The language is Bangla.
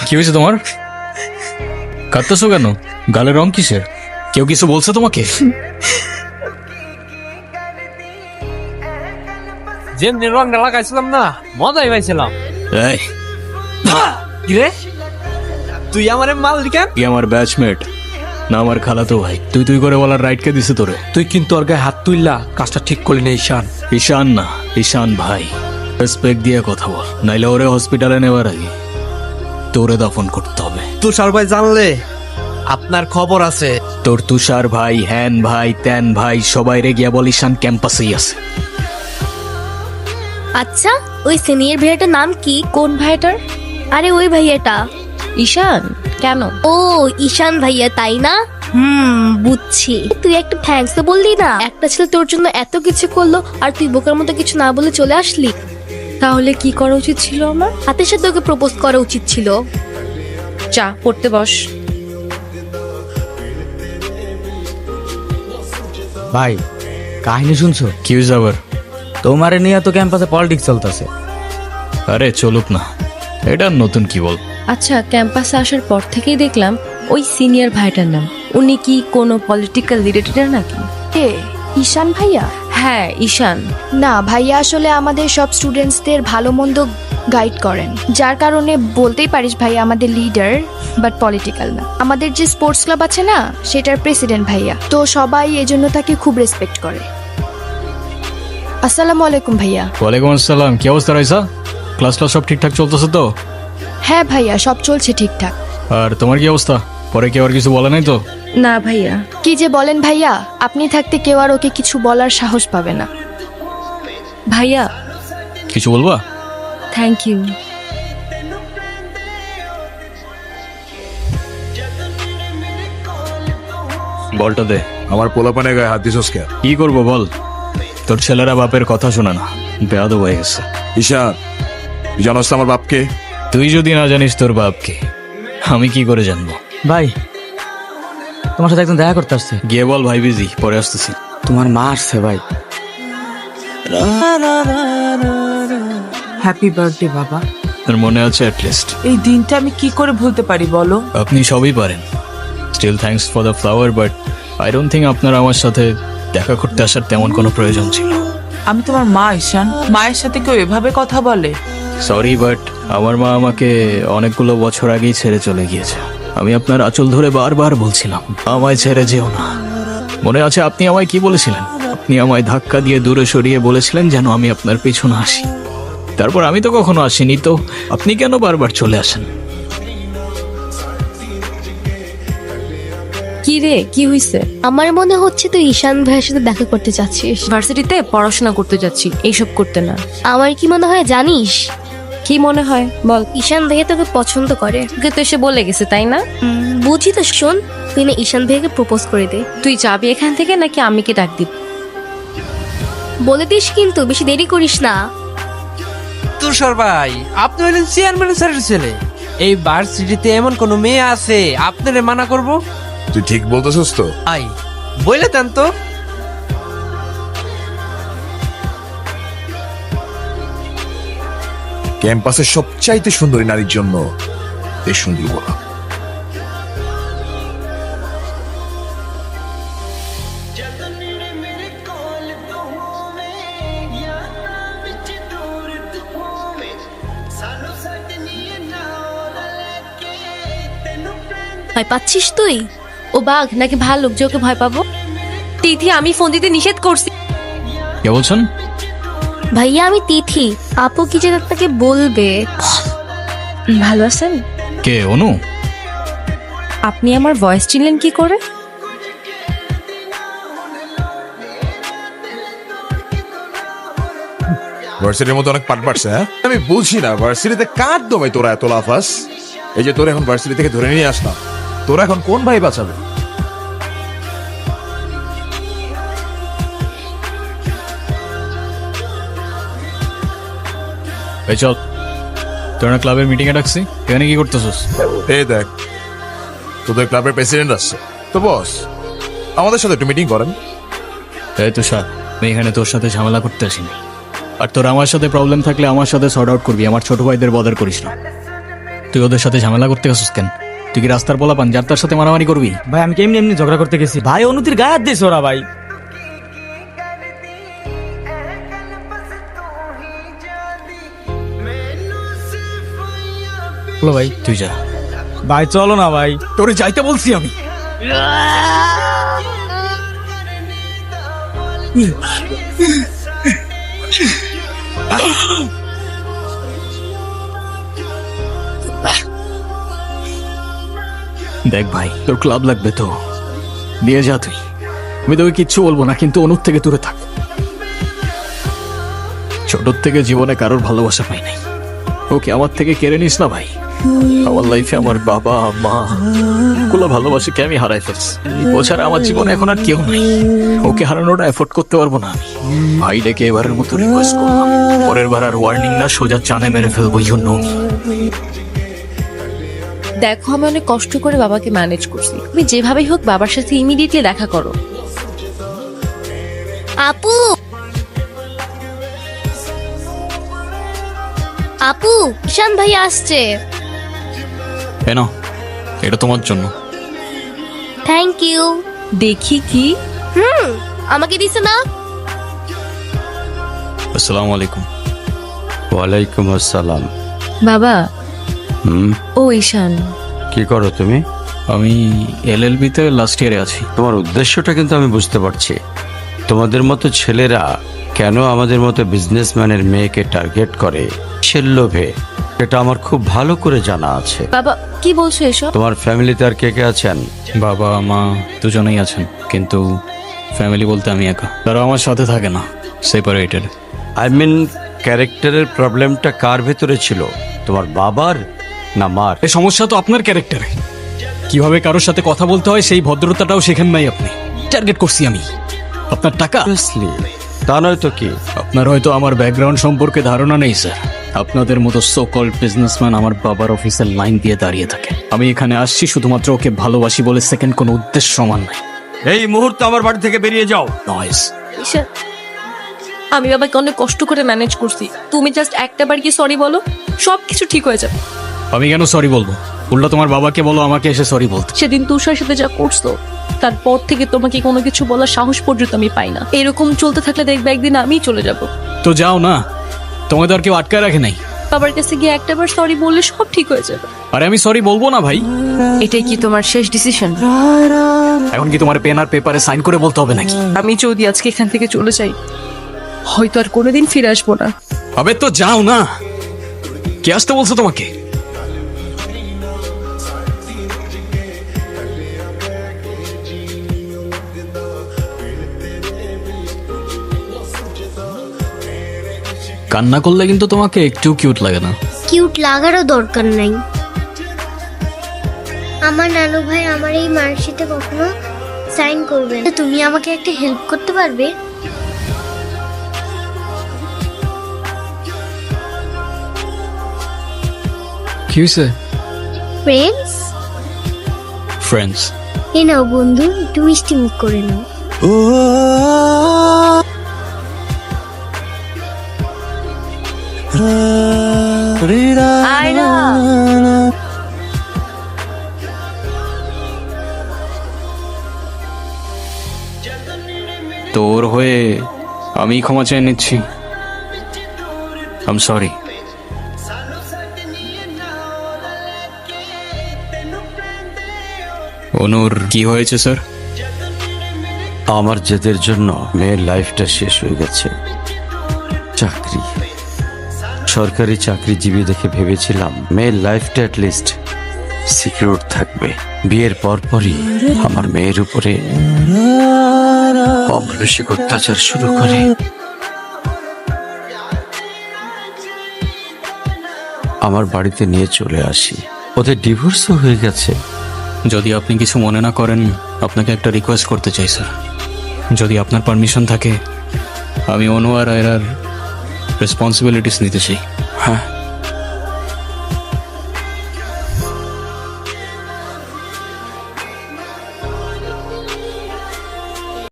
কি হয়েছে তোমার? কাঁদতেছো কেন? গালের রং কিসের? কেউ কিছু বলছে তোমাকে? যেমনি রংটা লাগাইছিলাম না, মজাই পাইছিলাম। এই, কিরে তুই আমার মালিকান? কি আমার ব্যাচমেট না আমার খালাতো ভাই? তুই তুই করে বলার রাইট কে দিছে তোরে? তুই কিন্তু ওর গায়ে হাত তুললা, কাজটা ঠিক করলি না ঈশান। ঈশান না, ঈশান ভাই। রেসপেক্ট দিয়ে কথা বল, নাইলে ওরে হসপিটালে নেওয়ার আগে তোরে দাফন করতে হবে। তুষার ভাই জানলে আপনার খবর আছে। তোর তুষার ভাই, হ্যান ভাই, ত্যান ভাই, সবাই রে গিয়া বল ঈশান ক্যাম্পাসেই আছে। আচ্ছা, ওই সিনিয়র ভাইয়াটার নাম কি? কোন ভাইটার? আরে ওই ভাইয়াটা। ঈশান? কেন? ও ঈশান ভাইয়া, তাই না? বুঝছি। তুই একটা থ্যাঙ্কস তো বললি না? একটা ছেলে তোর জন্য এত কিছু করলো আর তুই বোকার মতো কিছু না বলে চলে আসলি। তাহলে কি করা উচিত ছিল আমার? হাতের সাথে ওকে প্রপোজ করা উচিত ছিল। চা পড়তে বস। ভাই, কাহিনী শুনছো? কি হয়েছে আবার? তোমারে নিয়ে তো ক্যাম্পাসে পলিটিক্স চলতেছে। আরে চলুক না, এটা নতুন কি বল? আচ্ছা, ক্যাম্পাসে আসার পর থেকেই দেখলাম ওই সিনিয়র ভাইটার নাম। উনি কি কোনো পলিটিক্যাল রিলেটেড নাকি? কে? ঈশান ভাইয়া? হ্যাঁ, ঈশান। না, ভাইয়া আসলে আমাদের সব স্টুডেন্টসদের ভালো মন্দ গাইড করেন, যার কারণে বলতেই পারিস ভাইয়া আমাদের লিডার, বাট পলিটিক্যাল না। আমাদের যে স্পোর্টস ক্লাব আছে না, সেটার প্রেসিডেন্ট ভাইয়া, তো সবাই এজন্য তাকে খুব রেসপেক্ট করে। আসসালামু আলাইকুম ভাইয়া। ওয়ালাইকুম আসসালাম। কি অবস্থা রয়েছে? ক্লাস সব ঠিকঠাক চলতেছে তো? হ্যাঁ ভাইয়া, সব চলছে ঠিকঠাক। আর তোমার কি অবস্থা? পরে কেউ আর কিছু বলে নাই তো? না ভাইয়া। কি যে বলেন ভাইয়া, আপনি থাকতে কেউ আর ওকে কিছু বলার সাহস পাবে না। ভাইয়া, কিছু বলবা? Thank you. বলটা দে। আমার পোলাপানে গায়ে হাত দিছস কে? কি করবো বল? তোর ছেলেরা বাপের কথা শোনা না, বেয়াদব হয়ে গেছে। ঈশান, তুই জানোস তো আমার বাপকে? তুই যদি না জানিস তোর বাপকে, আমি কি করে জানবো? ভাই, তোমার সাথে একজন দেখা করতে আসছে। গিয়ে বল ভাই বিজি, পরে আসতেছি। তোমার মা আসছে ভাই। হ্যাপি বার্থডে বাবা। তোর মনে আছে অ্যাটলিস্ট? এই দিনটা আমি কি করে ভুলতে পারি বলো? আপনি সবই পারেন। Still thanks for the flower, but I don't think আপনার আমার সাথে দেখা করতে আসার তেমন কোনো প্রয়োজন ছিল। আমি তোমার মা ঈশান, মায়ের সাথে কেউ এভাবে কথা বলে? সরি, বাট আমার মা আমাকে অনেকগুলো বছর আগেই ছেড়ে চলে গিয়েছে। আমি আপনার আঁচল ধরে বারবার বলছিলাম আমায় ছেড়ে যেও না। মনে আছে আপনি আমায় কি বলেছিলেন? আপনি আমায় ধাক্কা দিয়ে দূরে সরিয়ে বলেছিলেন যেন আমি আপনার পেছনে আসি। তারপর আমি তো কখনো আসিনি, তো আপনি কেন বারবার চলে আসেন? কি রে, কি হইছে? আমার মনে হচ্ছে তুই ঈশান ভাইয়ের সাথে দেখা করতে চাচ্ছিস। ভার্সিটিতে পড়াশোনা করতে যাচ্ছি, এইসব করতে না। আমার কি মনে হয় জানিস? কি মনে হয় বল? ঈশান ভাইয়া তোকে পছন্দ করে। তোকে তো এসে বলে গেছে, তাই না? বুঝি তো, শোন, তুই না ঈশান ভাইয়াকে প্রপোজ করে দে। তুই যাবি এখান থেকে নাকি আমি কি ডাক দিব? বলে দিস কিন্তু, বেশি দেরি করিস না। তুষার ভাই, আপনি হলেন চেয়ারম্যান স্যারের ছেলে। এই ভার্সিটিতে এমন কোন মেয়ে আছে আপনারে মানা করব? তুই ঠিক বলতেছস তো? আই বলে দেন তো। ক্যাম্পাসের সবচাইতে সুন্দরী নারীর জন্য এই সুন্দর বলা। ভয় পাচ্ছিস তুই? ও বাঘ নাকি ভাল্লুক যে ওকে ভয় পাবো? তিথি, আমি ফোন দিতে নিষেধ করছি। কে বলছেন? ভাইয়া আমি তিথি। আপু কি যে তাকে বলবে। ভালো আছেন? কে? অনু? আপনি আমার ভয়েস চিনলেন কি করে? ভার্সিটির মধ্যে অনেক পাট পাটছে। হ্যাঁ, আমি বলছি না ভার্সিটিতে কার দমে তোরা এত লাফাস? এই যে তোরা এখন ভার্সিটি থেকে ধরে নিয়ে আসলাম, তোরা এখন কোন ভাই বাঁচাবে? এই চল, তোরা ক্লাবের মিটিং এ ডাকছি, এখানে কি করতেছিস? এই দেখ, তোদের ক্লাবের প্রেসিডেন্ট আসছে তো। বস, আমাদের সাথে একটু মিটিং করেন। এই তুষার, আমি এখানে তোর সাথে ঝামেলা করতে আসিনি। আর তোর আমার সাথে প্রবলেম থাকলে আমার সাথে সর্ট আউট করবি, আমার ছোট ভাইদের বদার করিস না। তুই ওদের সাথে ঝামেলা করতে গেছিস কেন? তুই কি রাস্তার বলা পান যার তার সাথে মারামারি করবি? ভাই আমি কেমনি এমনি ঝগড়া করতে গেছি ভাই, অনুতির গায়ে হাত দিয়েছে ওরা ভাই। বলো ভাই। তুই যা। ভাই চলো না ভাই। তোরে যাইতে বলছি আমি। দেখ ভাই, তোর ক্লাব লাগবে তো নিয়ে যা তুই। আমি তোকে কিচ্ছু বলবো না, কিন্তু অনুর থেকে দূরে থাক। ছোটর থেকে জীবনে কারোর ভালোবাসা পাই নাই, ওকে আমার থেকে কেড়ে নিস না ভাই। আমার লাইফে আমার বাবা মা গুলো ভালোবাসাকে আমি হারাই ফেলছি। ও ছাড়া আমার জীবনে এখন আর কেউ নাই। ওকে হারানোটা এফোর্ড করতে পারবো না আমি। ভাই ডেকে এবারের মতো রিকোয়েস্ট করলাম, পরের বার আর ওয়ার্নিং না, সোজা চানে মেরে ফেলবো। জন্য দেখো আমি অনেক কষ্ট করে বাবাকে ম্যানেজ করছি, তুমি যেভাবেই হোক বাবার সাথে ইমিডিয়েটলি দেখা করো। আপু, আপু, ঈশান ভাই আসছে। কেন? এটা তোমার জন্য। Thank you. দেখি কি? আমাকে দিছে না? আসসালামু আলাইকুম। ওয়ালাইকুম আসসালাম। বাবা। হুম, ও ঈশান, কি করো তুমি? আমি LLB তে লাস্ট ইয়ারে আছি। তোমার উদ্দেশ্যটা কিন্তু আমি বুঝতে পারছি। তোমাদের মতো ছেলেরা কেন আমাদের মতো বিজনেসম্যানের মেয়েকে টার্গেট করে সে লোভে, এটা আমার খুব ভালো করে জানা আছে। বাবা কি বলছো এসব? তোমার ফ্যামিলিতে আর কে কে আছেন? বাবা মা দুজনেই আছেন, কিন্তু ফ্যামিলি বলতে আমি একা। তারা আমার সাথে থাকে না, সেপারেটেড। আই মিন ক্যারেক্টারের প্রবলেমটা কার ভেতরে ছিল, তোমার বাবার না মার? এই সমস্যা তো আপনার ক্যারেক্টারে। কিভাবে কারোর সাথে কথা বলতে হয় সেই ভদ্রতাটাও শেখেন নাই আপনি। টার্গেট করছি আমি আপনার টাকা। Obviously, তা নয় তো কি? আপনার হয়তো আমার ব্যাকগ্রাউন্ড সম্পর্কে ধারণা নেই স্যার। আপনাদের মতো সো কল্ড বিজনেসম্যান আমার বাবার অফিসের লাইন দিয়ে দাঁড়িয়ে থাকে। আমি এখানে আসছি শুধুমাত্র ওকে ভালোবাসি বলে, সেকেন্ড কোনো উদ্দেশ্য সমান নাই। এই মুহূর্তে আমার বাড়ি থেকে বেরিয়ে যাও। নয়েস। ঈশান, আমি বাবাকে অনেক কষ্ট করে ম্যানেজ করছি, তুমি জাস্ট একটা বার কি সরি বলো, সব কিছু ঠিক হয়ে যাবে। আমি কেন সরি বলবো? উল্টা তোমার বাবাকে বলো আমাকে এসে সরি বলতে। সেদিন তুষার সাথে যা করছো তারপর থেকে তোমাকে কোনো কিছু বলার সাহস পর্যন্ত আমি পাই না। এরকম চলতে থাকলে দেখবে একদিন আমিই চলে যাব। তো যাও না, তোমাদের আর কেউ আটকায় রাখে নাই। বাবার কাছে গিয়ে একটাবার সরি বললে সব ঠিক হয়ে যাবে। আরে আমি সরি বলবো না ভাই। এটাই কি তোমার শেষ ডিসিশন? এখন কি তোমার পেন আর পেপারে সাইন করে বলতে হবে নাকি? আমি যদি আজকে এখান থেকে চলে যাই হয়তো আর কোনোদিন ফিরে আসবো না। আবে তো যাও না, কে আসতে বলছো তোমাকে? কান্না করলে কিন্তু তোমাকে একটু কিউট লাগে না। কিউট লাগারও দরকার নাই। আমার নানু ভাই আমার এই মার্কশিটে কখনো সাইন করবে না। তুমি আমাকে একটা হেল্প করতে পারবে? কি হয়েছে? Friends, friends. এ নাও বন্ধু, একটু মিষ্টি মুখ করে নাও। আয়রা, তোর হয়ে আমি ক্ষমা চেয়ে নিচ্ছি। I am sorry. অনুর কি হয়েছে স্যার? আমার জেদের জন্য মেয়ের লাইফটা শেষ হয়ে গেছে। চাকরি, সরকারি চাকরিজীবী দেখে ভেবেছিলাম মেয়ের লাইফটা অ্যাটলিস্ট সিকিউর থাকবে। বিয়ের পরপরই আমার মেয়ের উপরে অমানসিক অত্যাচার শুরু করে। আমার বাড়িতে নিয়ে চলে আসি, ওদের ডিভোর্সও হয়ে গেছে। যদি আপনি কিছু মনে না করেন, আপনাকে একটা রিকোয়েস্ট করতে চাই স্যার। যদি আপনার পারমিশন থাকে, আমি অনু আর আয়রার রেসপন্সিবিলিটিস নিতে চাই। হ্যাঁ,